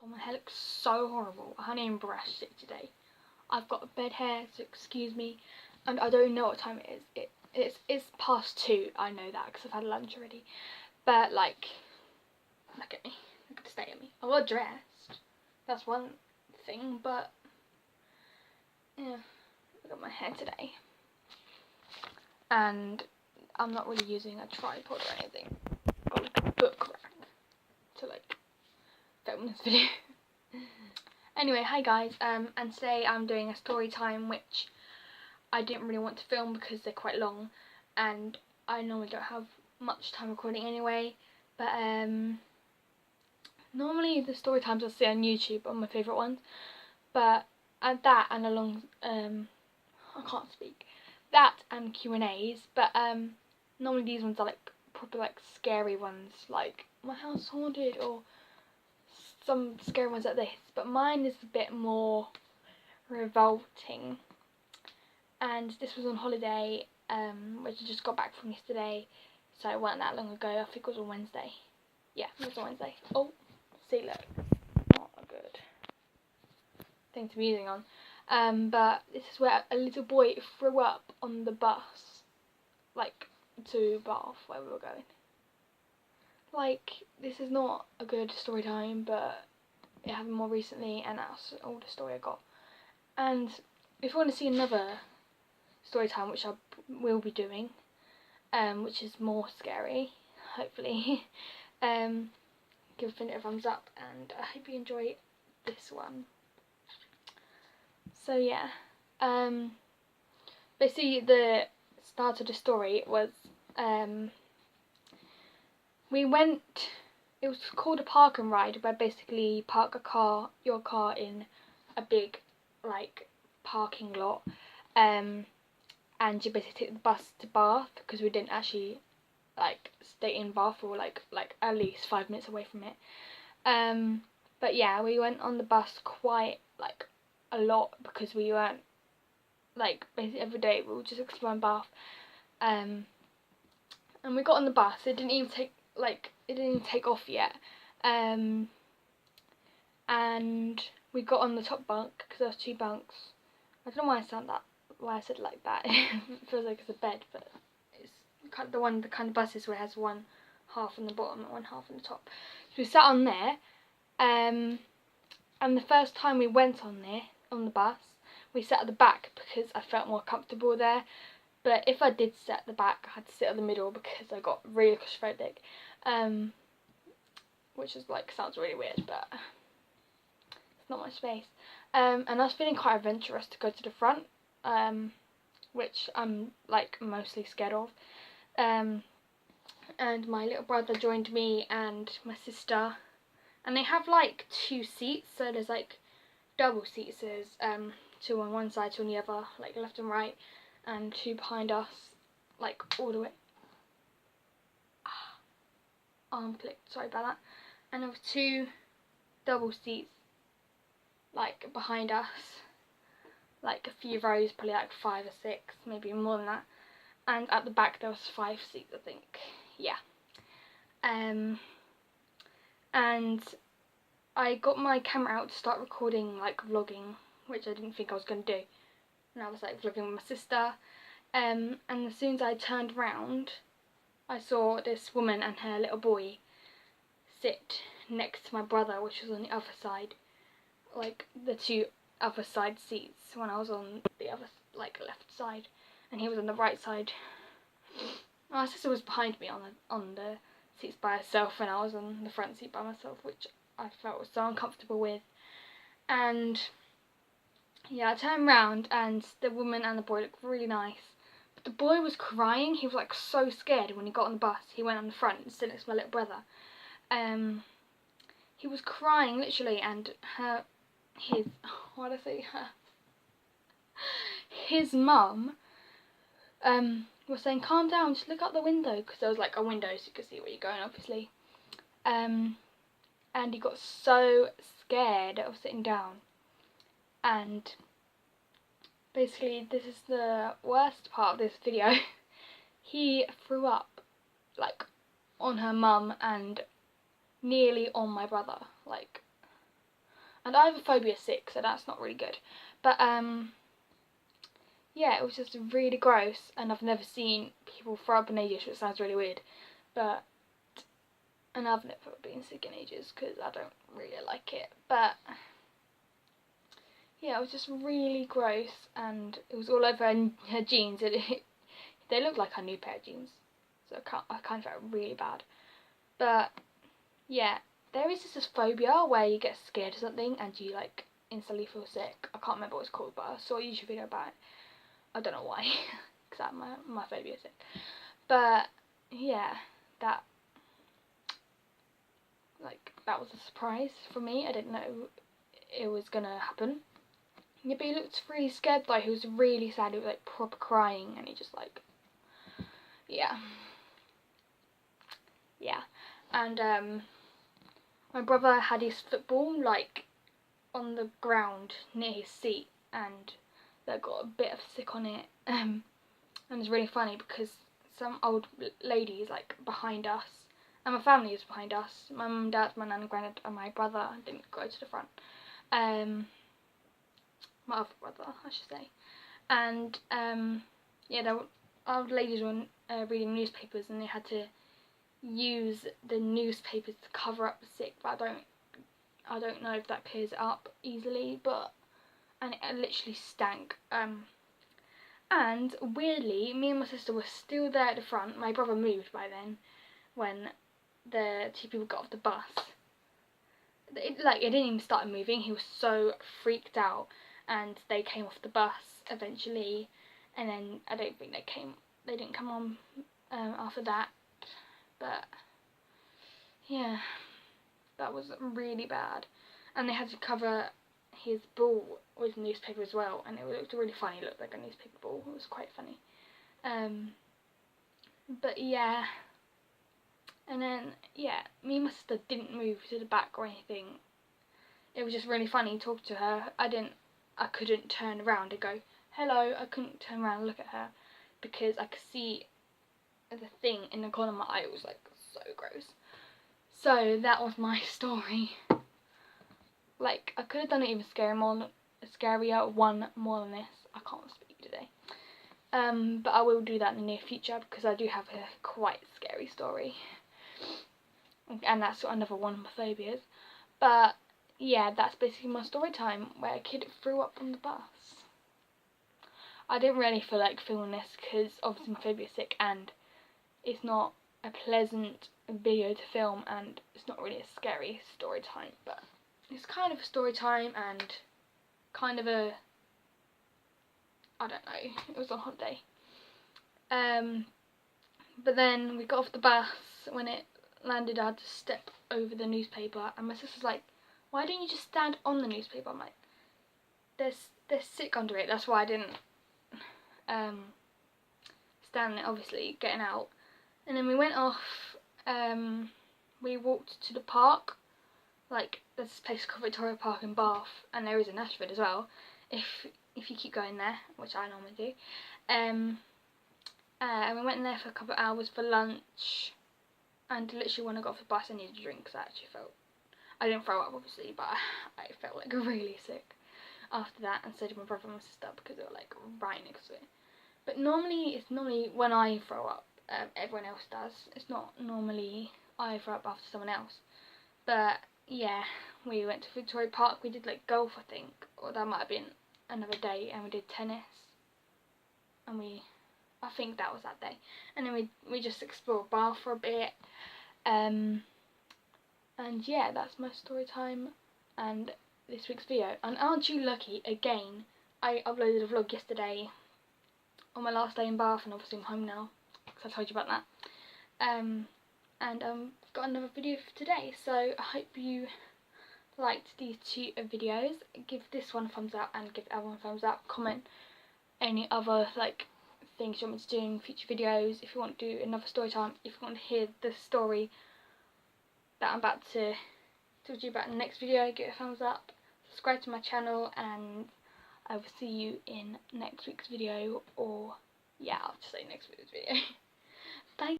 God, my hair looks so horrible. I haven't even brushed it today. I've got bed hair, so excuse me. And I don't know what time it is. It's past 2. I know that because I've had lunch already. But like, look at me. Look at the state of me. I got dressed. That's one thing, but yeah. Look at my hair today. And I'm not really using a tripod or anything. I've got like a book rack to like film this video. Anyway, hi guys, and today I'm doing a story time which I didn't really want to film because they're quite long and I normally don't have much time recording anyway, but normally the story times I see on YouTube are my favourite ones, but that and along I can't speak, that and Q&As, but normally these ones are like proper like scary ones, like my house haunted or some scary ones like this, but mine is a bit more revolting. And this was on holiday, which I just got back from yesterday, so it wasn't that long ago. I think it was on Wednesday. Yeah, it was on Wednesday. Oh, see, look, not a good thing to be using on. But this is where a little boy threw up on the bus, like to Bath, where we were going. Like, this is not a good story time, but it happened more recently, and that's all the story I got. And if you want to see another story time, which I will be doing, which is more scary, hopefully, give it a thumbs up, and I hope you enjoy this one. So yeah, basically the start of the story was, we went, it was called a park and ride, where basically you park your car in a big like parking lot, and you basically take the bus to Bath, because we didn't actually like stay in Bath, or like at least 5 minutes away from it. But yeah, we went on the bus quite like a lot, because we weren't like basically every day we were just exploring Bath. And we got on the bus. It didn't even take off yet. And we got on the top bunk, because there was 2 bunks. I don't know why I said it like that. It feels like it's a bed, but it's the kind of buses where it has one half on the bottom and one half on the top. So we sat on there, and the first time we went on the bus, we sat at the back because I felt more comfortable there. But if I did sit at the back, I had to sit at the middle because I got really claustrophobic, which is like, sounds really weird, but it's not much space. And I was feeling quite adventurous to go to the front, which I'm like mostly scared of. And my little brother joined me and my sister, and they have like 2 seats, so there's like double seats. There's 2 on one side, 2 on the other, like left and right, and 2 behind us, like all the way. Arm clicked, sorry about that. And there was 2 double seats like behind us, like a few rows, probably like 5 or 6, maybe more than that. And at the back there was 5 seats, I think. Yeah. And I got my camera out to start recording, like vlogging, which I didn't think I was going to do. And I was like vlogging with my sister. And as soon as I turned round, I saw this woman and her little boy sit next to my brother, which was on the other side, like the 2 other side seats, when I was on the other, like, left side, and he was on the right side. My sister was behind me on the seats by herself, and I was on the front seat by myself, which I felt so uncomfortable with. And yeah, I turned round and the woman and the boy looked really nice, but the boy was crying. He was like so scared when he got on the bus. He went on the front and stood next to my little brother. He was crying literally, and his mum was saying, calm down, just look out the window, because there was like a window so you could see where you're going, obviously. And he got so scared of sitting down. And basically, this is the worst part of this video. He threw up like on her mum and nearly on my brother. Like, And I have a phobia 6, so that's not really good. But yeah, it was just really gross, and I've never seen people throw up in ages, which sounds really weird. But, and I've never been sick in ages because I don't really like it. But yeah, it was just really gross, and it was all over her jeans. They looked like her new pair of jeans, so I kind of felt really bad. But yeah, there is this phobia where you get scared of something and you like instantly feel sick. I can't remember what it's called, but I saw a YouTube video about it. I don't know why, because my phobia is sick. But yeah, that was a surprise for me. I didn't know it was gonna happen. Yeah, but he looked really scared though. He was really sad. He was like proper crying, and he just like, yeah. And my brother had his football like on the ground near his seat, and that got a bit of sick on it. And it's really funny because some old ladies like behind us, and my family is behind us. My mum, dad, my nan and granddad, and my brother didn't go to the front. My other brother, I should say. And yeah, there were old ladies were reading newspapers, and they had to use the newspapers to cover up the sick. But I don't know if that clears it up easily. And it literally stank. And weirdly, me and my sister were still there at the front. My brother moved by then when the two people got off the bus. It didn't even start moving. He was so freaked out, and they came off the bus eventually. And then I don't think they didn't come on after that. But yeah, that was really bad. And they had to cover his ball with newspaper as well, and it looked really funny. It looked like a newspaper ball. It was quite funny. But yeah, and then yeah, me and my sister didn't move to the back or anything. It was just really funny talking to her. I couldn't turn around and go hello. I couldn't turn around and look at her because I could see the thing in the corner of my eye. It was like so gross. So that was my story. Like, I could have done it even scarier, one more than this. I can't speak today. But I will do that in the near future because I do have a quite scary story. And that's another one of my phobias. But yeah, that's basically my story time where a kid threw up on the bus. I didn't really feel like filming this because obviously my phobia is sick and it's not a pleasant video to film, and it's not really a scary story time, but it's kind of a story time and kind of a, I don't know, it was on holiday. But then we got off the bus. When it landed, I had to step over the newspaper, and my sister's like, why don't you just stand on the newspaper? I'm like, there's sick under it. That's why I didn't stand there, obviously, getting out. And then we went off. We walked to the park. Like, there's this place called Victoria Park in Bath, and there is in Ashford as well, if you keep going there, which I normally do. And we went in there for a couple of hours for lunch, and literally when I got off the bus I needed a drink because I didn't throw up obviously, but I felt like really sick after that, and so did my brother and my sister because they were like right next to it. But it's normally when I throw up, everyone else does. It's not normally I throw up after someone else. But yeah, we went to Victoria Park. We did like golf, I think, or that might have been another day, and we did tennis. And I think that was that day. And then we just explored Bath for a bit. And yeah, that's my story time and this week's video. And aren't you lucky? Again, I uploaded a vlog yesterday on my last day in Bath, and obviously I'm home now because I told you about that. And got another video for today, so I hope you liked these two videos. Give this one a thumbs up and give the other one a thumbs up. Comment any other like things you want me to do in future videos. If you want to do another story time, if you want to hear the story that I'm about to talk to you about in the next video, give it a thumbs up. Subscribe to my channel, and I will see you in next week's video, or yeah, I'll just say next week's video.